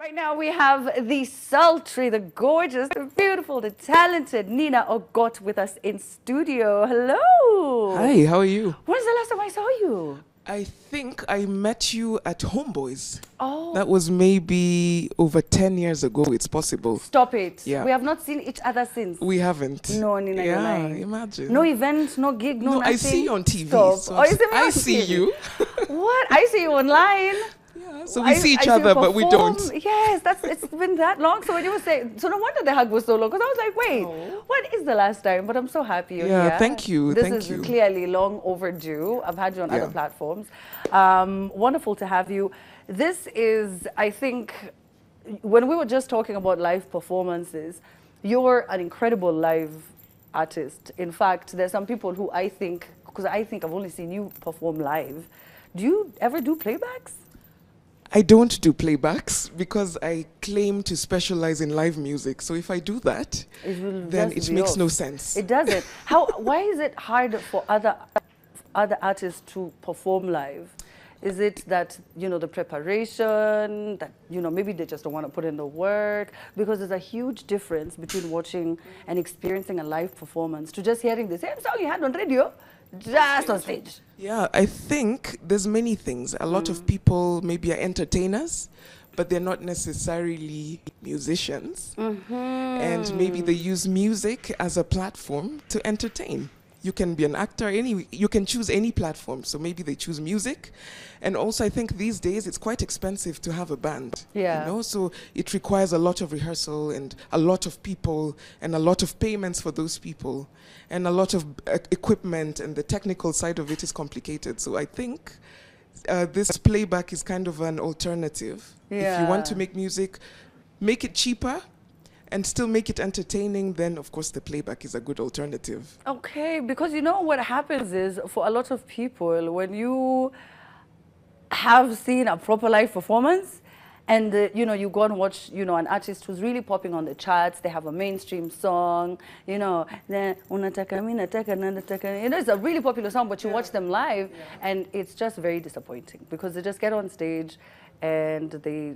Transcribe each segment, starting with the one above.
Right now we have the sultry, the gorgeous, the beautiful, the talented Nina Ogot with us in studio. Hello. Hi, how are you? When's the last time I saw you? I think I met you at Homeboys. Oh. That was maybe over 10 years ago, it's possible. Stop it. Yeah. We have not seen each other since. We haven't. No, Nina, you're lying. Imagine. No event, no gig, no nothing. I see you on TV. Stop. So Oh, you see me I on see TV? you. What? I see you online. Yeah, so we see each other, but we don't. Yes, it's been that long. So when you were saying, so no wonder the hug was so long, because I was like, wait, what is the last time? But I'm so happy you're here. Thank you. This thank is you. clearly long overdue. I've had you on other platforms. Wonderful to have you. This is, I think, when we were just talking about live performances, you're an incredible live artist. In fact, there's some people who I think, because I think I've only seen you perform live. Do you ever do playbacks? I don't do playbacks because I claim to specialize in live music. So if I do that, then it makes no sense. It doesn't. Why is it hard for other artists to perform live? Is it that, you know, the preparation, that, you know, maybe they just don't want to put in the work? Because there's a huge difference between watching and experiencing a live performance to just hearing the same song you had on radio, just on stage. Yeah, I think there's many things. A lot of people maybe are entertainers, but they're not necessarily musicians. And maybe they use music as a platform to entertain. You can be an actor, you can choose any platform. So maybe they choose music. And also I think these days it's quite expensive to have a band. Yeah. You know? So it requires a lot of rehearsal and a lot of people and a lot of payments for those people and a lot of equipment, and the technical side of it is complicated. So I think this playback is kind of an alternative. Yeah. If you want to make music, make it cheaper and still make it entertaining, then of course the playback is a good alternative. Okay, because you know what happens is, for a lot of people, when you have seen a proper live performance and you know, you go and watch, you know, an artist who's really popping on the charts, they have a mainstream song, you know, unataka mi nataka na nataka, you know, it's a really popular song, but you watch them live and it's just very disappointing because they just get on stage and they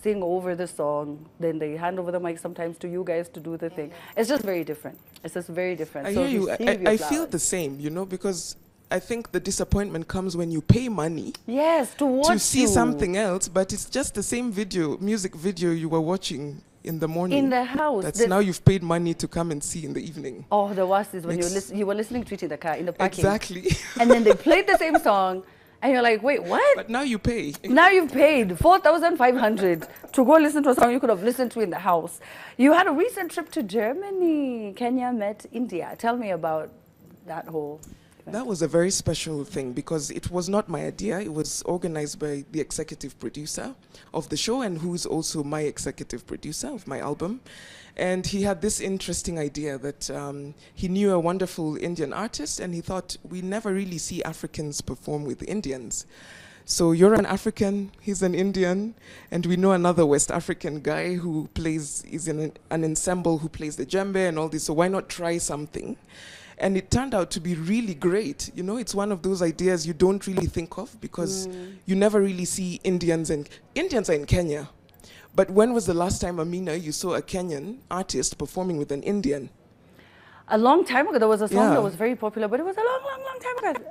sing over the song, then they hand over the mic sometimes to you guys to do the thing. It's just very different. It's just very different. I so hear you. I feel the same, you know, because I think the disappointment comes when you pay money to see something else, but it's just the same music video you were watching in the morning. In the house. That's now you've paid money to come and see in the evening. Oh, the worst is when you were listening to it in the car, in the parking. Exactly. And then they played the same song. And you're like, wait, what? But now you pay. Now you've paid 4,500 to go listen to a song you could have listened to in the house. You had a recent trip to Germany. Kenya met India. Tell me about that whole event. That was a very special thing because it was not my idea. It was organized by the executive producer of the show, and who's also my executive producer of my album. And he had this interesting idea that he knew a wonderful Indian artist, and he thought we never really see Africans perform with Indians. So you're an African, he's an Indian, and we know another West African guy who is in an ensemble who plays the djembe and all this, so why not try something? And it turned out to be really great. You know, it's one of those ideas you don't really think of because you never really see Indians, and Indians are in Kenya. But when was the last time, Amina, you saw a Kenyan artist performing with an Indian? A long time ago, there was a song that was very popular, but it was a long time ago.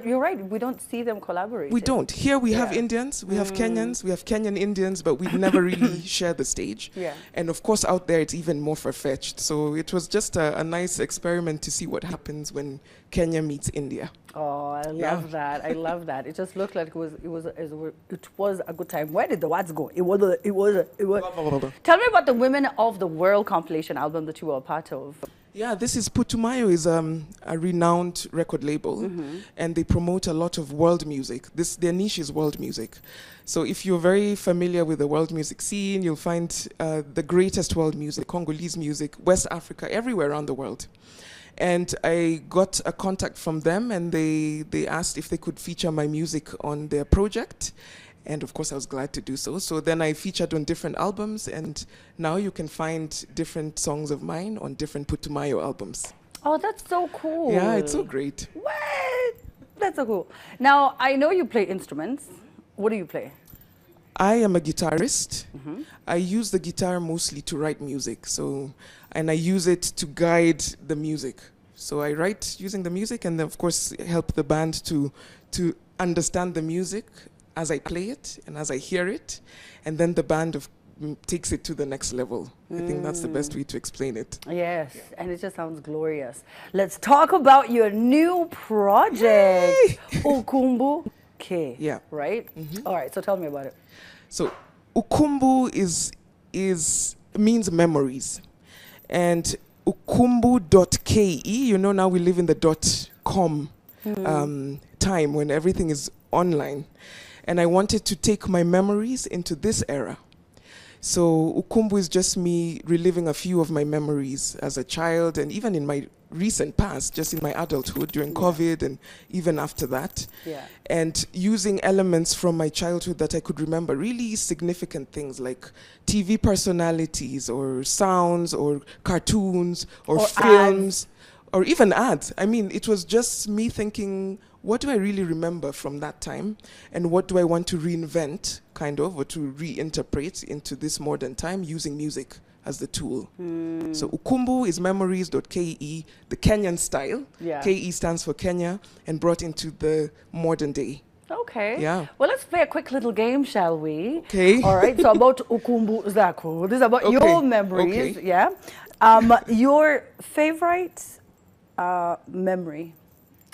You're right, we don't see them collaborate. We don't. Here we have Indians, we have Kenyans, we have Kenyan Indians, but we never really share the stage. Yeah. And of course out there it's even more far-fetched. So it was just a nice experiment to see what happens when Kenya meets India. Oh, I love that. I love that. It just looked like it was a good time. Where did the words go? It was. Tell me about the Women of the World compilation album that you were a part of. Yeah, this is Putumayo is a renowned record label, and they promote a lot of world music. Their niche is world music. So if you're very familiar with the world music scene, you'll find the greatest world music, Congolese music, West Africa, everywhere around the world. And I got a contact from them, and they asked if they could feature my music on their project. And of course, I was glad to do so. So then I featured on different albums, and now you can find different songs of mine on different Putumayo albums. Oh, that's so cool. Yeah, it's so great. What? That's so cool. Now, I know you play instruments. What do you play? I am a guitarist. I use the guitar mostly to write music. And I use it to guide the music. So I write using the music, and then of course help the band to understand the music as I play it and as I hear it, and then the band takes it to the next level. I think that's the best way to explain it. Yes, and it just sounds glorious. Let's talk about your new project, Okumu K. Yeah. Right? All right, so tell me about it. So Okumu means memories. And ukumbu.ke, now we live in the .com time when everything is online. And I wanted to take my memories into this era. So Ukumbu is just me reliving a few of my memories as a child, and even in my recent past, just in my adulthood during COVID and even after that. Yeah. And using elements from my childhood that I could remember, really significant things like TV personalities or sounds or cartoons or films or even ads. I mean, it was just me thinking, what do I really remember from that time? And what do I want to reinvent, kind of, or to reinterpret into this modern time using music as the tool? So Ukumbu is memories.ke, the Kenyan style. Yeah. KE stands for Kenya, and brought into the modern day. Okay. Yeah. Well, let's play a quick little game, shall we? Okay. All right. So about Ukumbu Zako. This is about your memories. Okay. Yeah. Your favorite memory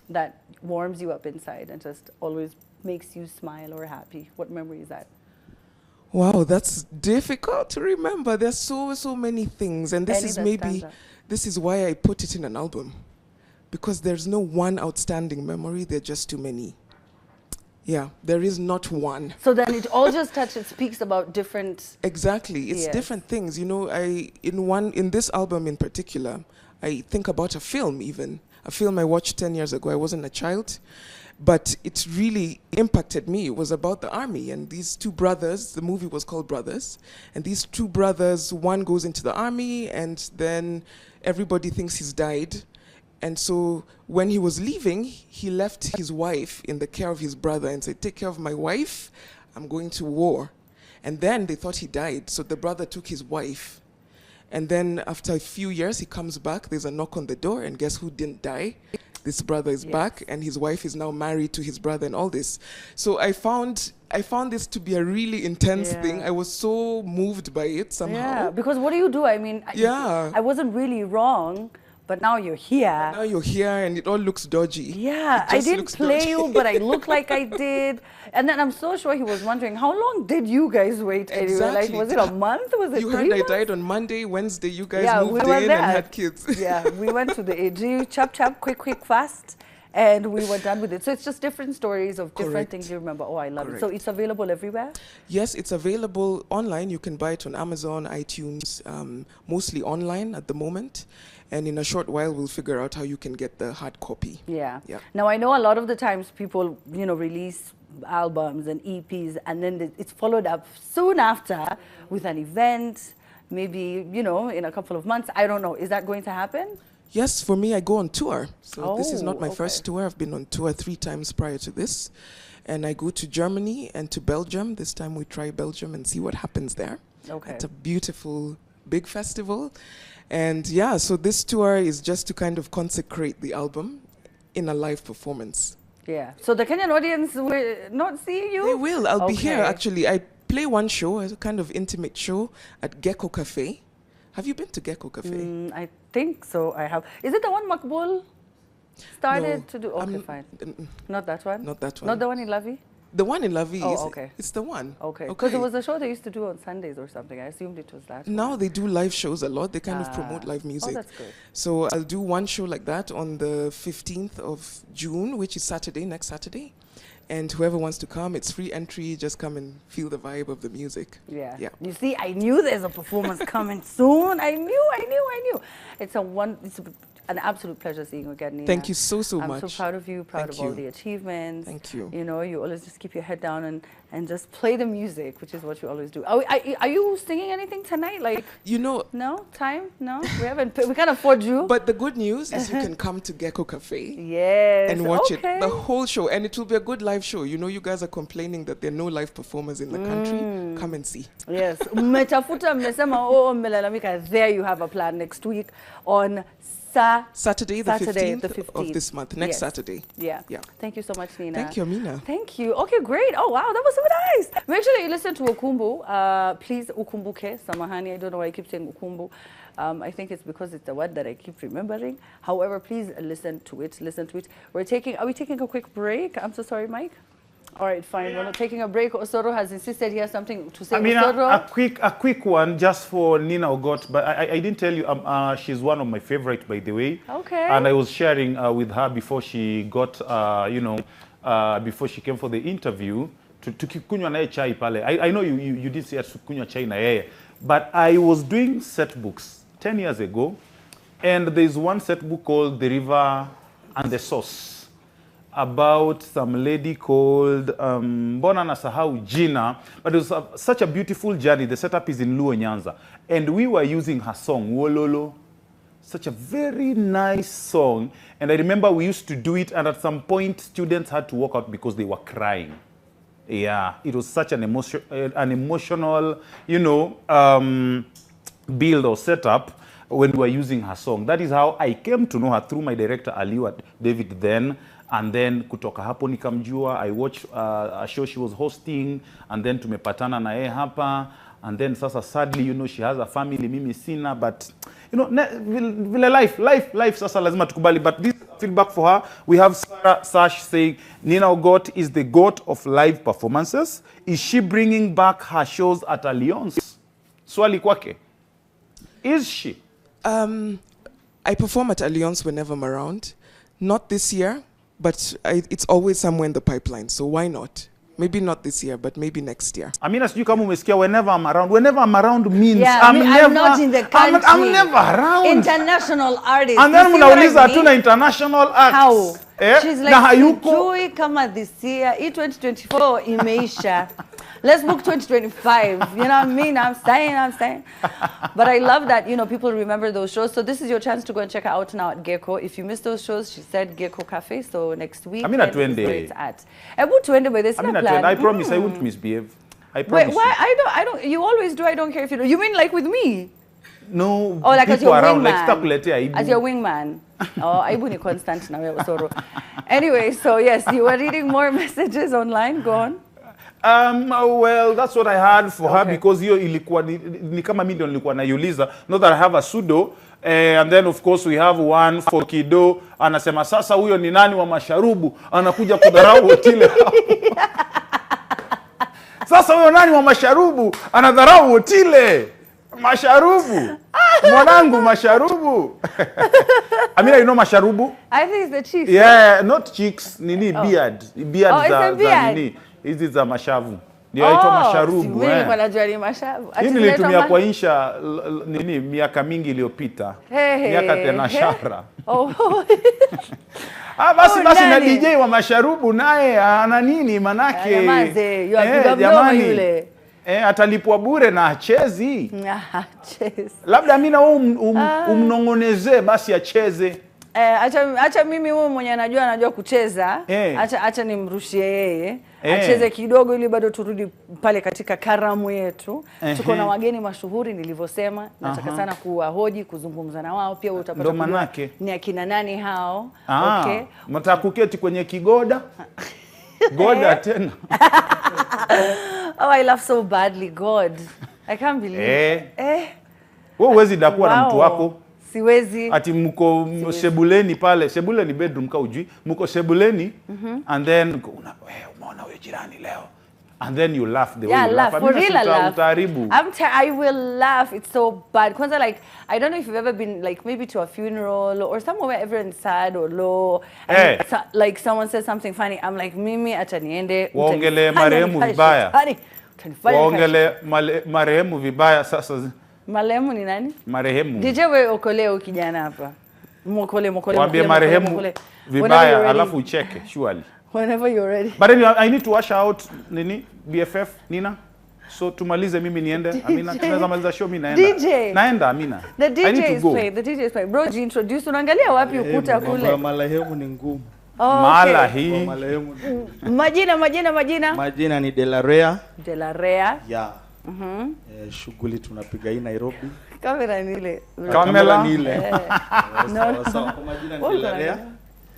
that warms you up inside and just always makes you smile or happy. What memory is that? Wow, that's difficult to remember. There's so many things, and this is why I put it in an album, because there's no one outstanding memory. There are just too many. Yeah, there is not one. So then it all just speaks about different. Exactly, it's different things. In this album in particular, I think about a film even. A film I watched 10 years ago. I wasn't a child, but it really impacted me. It was about the army and these two brothers. The movie was called Brothers. And these two brothers, one goes into the army and then everybody thinks he's died. And so when he was leaving, he left his wife in the care of his brother and said, take care of my wife, I'm going to war. And then they thought he died, so the brother took his wife. And then after a few years, he comes back, there's a knock on the door, and guess who didn't die? This brother is back, and his wife is now married to his brother and all this. So I found this to be a really intense thing. I was so moved by it somehow. Yeah, because what do you do? I mean, I wasn't really wrong, but now you're here. Now you're here, and it all looks dodgy. Yeah, I didn't play you, but I look like I did. And then I'm so sure he was wondering, how long did you guys wait? Exactly. Like, was it a month? Was it 3 months? You heard I died on Monday, Wednesday. You guys moved in and had kids. Yeah, we went to the AG, chop, quick, fast. And we were done with it. So it's just different stories of different things you remember. Oh, I love it. So it's available everywhere? Yes, it's available online. You can buy it on Amazon, iTunes, mostly online at the moment. And in a short while, we'll figure out how you can get the hard copy. Yeah. Now, I know a lot of the times people, release albums and EPs, and then it's followed up soon after with an event, maybe, in a couple of months. I don't know. Is that going to happen? Yes, for me, I go on tour. So this is not my first tour. I've been on tour 3 times prior to this. And I go to Germany and to Belgium. This time we try Belgium and see what happens there. Okay. It's a beautiful, big festival. And so this tour is just to kind of consecrate the album in a live performance. Yeah. So the Kenyan audience will not see you? They will. I'll be here, actually. I play one show, a kind of intimate show at Gecko Cafe. Have you been to Gecko Cafe? I think so, I have. Is it the one Makbul started to do? Okay, fine. Not that one? Not that one. Not the one in Lavi? The one in Lavi, okay. It's the one. Okay, because it was a show they used to do on Sundays or something. I assumed it was that Now they do live shows a lot. They kind of promote live music. Oh, that's good. So I'll do one show like that on the 15th of June, which is Saturday, next Saturday. And whoever wants to come, it's free entry. Just come and feel the vibe of the music. Yeah. You see, I knew there's a performance coming soon. I knew. It's an absolute pleasure seeing you again, Nina. Thank you so much. I'm so proud of you, proud of all the achievements. Thank you. You know, you always just keep your head down and just play the music, which is what you always do. Are you singing anything tonight? Like, you know, no time, no, we haven't. We can't afford you. But the good news is you can come to Gecko Cafe. Yes, and watch it, the whole show, and it will be a good live show. You know, you guys are complaining that there are no live performers in the country. Come and see. Yes, Metafuta mmesema mmelalamika. There you have a plan next week on Saturday the 15th of this month. Next Saturday. Yeah. Thank you so much, Nina. Thank you, Amina. Thank you. Okay, great. Oh, wow, that was so nice. Make sure that you listen to Okumu. Please, Ukumbuke, Samahani. I don't know why I keep saying Ukumbu. I think it's because it's the word that I keep remembering. However, please listen to it. Listen to it. Are we taking a quick break? I'm so sorry, Mike. All right, fine. We're not taking a break. Osoro has insisted he has something to say. I mean, a quick one just for Nina Ogot. But I didn't tell you, she's one of my favorite, by the way. Okay. And I was sharing with her before she got, before she came for the interview, to kunywa naye chai pale. I know you did say to kunywa chai na yeye. But I was doing set books 10 years ago. And there's one set book called The River and the Source, about some lady called Mbona nasahau jina, but it was such a beautiful journey. The setup is in Luo Nyanza, and we were using her song Wololo, such a very nice song. And I remember we used to do it, and at some point students had to walk out because they were crying. Yeah, it was such an emotional, build or setup when we were using her song. That is how I came to know her, through my director Aliwa David then. And then kutoka hapo nikamjua. I watched a show she was hosting, and then tumepatana na yeye hapa. And then sasa sadly, she has a family, mimi sina, but vile life sasa lazima tukubali. But this feedback for her, we have Sarah Sash saying Nina Ogot is the goat of live performances. Is she bringing back her shows at Alliance? Swali kwake. Is she? I perform at Alliance whenever I'm around. Not this year, but it's always somewhere in the pipeline. So why not? Maybe not this year, but maybe next year. I mean, as you come whenever I'm around. Whenever I'm around means I'm not in the country. I'm never around. International artists. And then mnauliza tuna international acts. How? She's like, hayuko kama this year, 2024 imeisha. Let's book 2025. You know what I mean? I'm saying. But I love that, people remember those shows. So this is your chance to go and check her out now at Gecko. If you missed those shows, she said Gecko Cafe. So next week, I'm at 20. It's at. But there's no plan. I promise I won't misbehave. I promise. Wait, why? I don't. You always do. I don't care if you do. You mean like with me? No. Oh, like as your around, wingman. As your wingman. Oh, aibu ni constant now. Anyway, so yes, you were reading more messages online. Go on. Well, that's what I had for her, because hiyo ilikuwa ni kama mimi ndio nilikuwa naiuliza. Not that I have a pseudo. And then of course we have one for Kido. Anasema sasa huyo ni nani wa masharubu? Anakuja kudharau hotile hapo. Sasa huyo nani wa masharubu? Anadharau hotile. Masharubu. Mwanangu masharubu. I mean, masharubu? I think it's the cheeks. Yeah, not cheeks. Nini, beard. Beard za nini. Hizi za mashavu. Ndio inaitwa masharubu. Mimi kwa najua ni mashavu. Hii nilitumia kwa insha miaka mingi iliyopita. Miaka tena shara. Basi na DJ wa masharubu naye ana nini manake? Jamani yule. Atalipwa bure na achezi. Labda mimi na umnongonezee basi acheze. Acha mimi huyo mwenye anajua kucheza. Acha nimrushie yeye. Acheze kidogo ili bado turudi pale katika karamu yetu. Tuko na wageni mashuhuri nilivyosema. Nataka sana kuwahoji, kuzungumza na wao pia utapata ni akina nani hao. Okay. Mtaka kuketi kwenye kigoda? Goda tena. Oh, I love so badly God. I can't believe. Wewe huwezi dakuwa na mtu wako. Siwezi. Ati mko sebuleni pale, sebuleni bedroom ka ujui, mko sebuleni and then umeona wewe jirani leo. And then you laugh the way you laugh. For real laugh. Utaharibu. I will laugh. It's so bad. Kwanza, like, I don't know if you've ever been like maybe to a funeral or somewhere where everyone's sad or low. And like someone says something funny. I'm like, mimi acha niende. Waongele marehemu vibaya. Waongele marehemu vibaya sasa. Marehemu ni nani? Marehemu. DJ wewe okoleo kijana hapa. Mokole. Waambie marehemu vibaya alafu ucheke surely. Whenever you're ready. But anyway, I need to wash out nini BFF Nina. So tumalize mimi niende. Amina tunaweza maliza show mimi naenda. DJ. Naenda Amina. The DJ is playing. The DJ is playing. Bro, introduce unaangalia wapi ukuta kule? Marehemu ni ngumu. Mala hii. Marehemu. Majina. Majina ni Delarea. Delarea. Yeah. Shughuli tunapiga hii Nairobi. Kamera ni ile. Kamera ni ile. No. Kwa majina ni Delarea.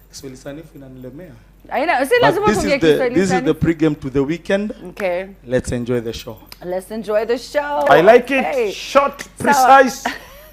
Kiswahili sanifu inanilemea. Aina, si lazima tuongee Kiswahili. This is the pregame to the weekend. Okay. Let's enjoy the show. Let's enjoy the show. I like it. Short, precise.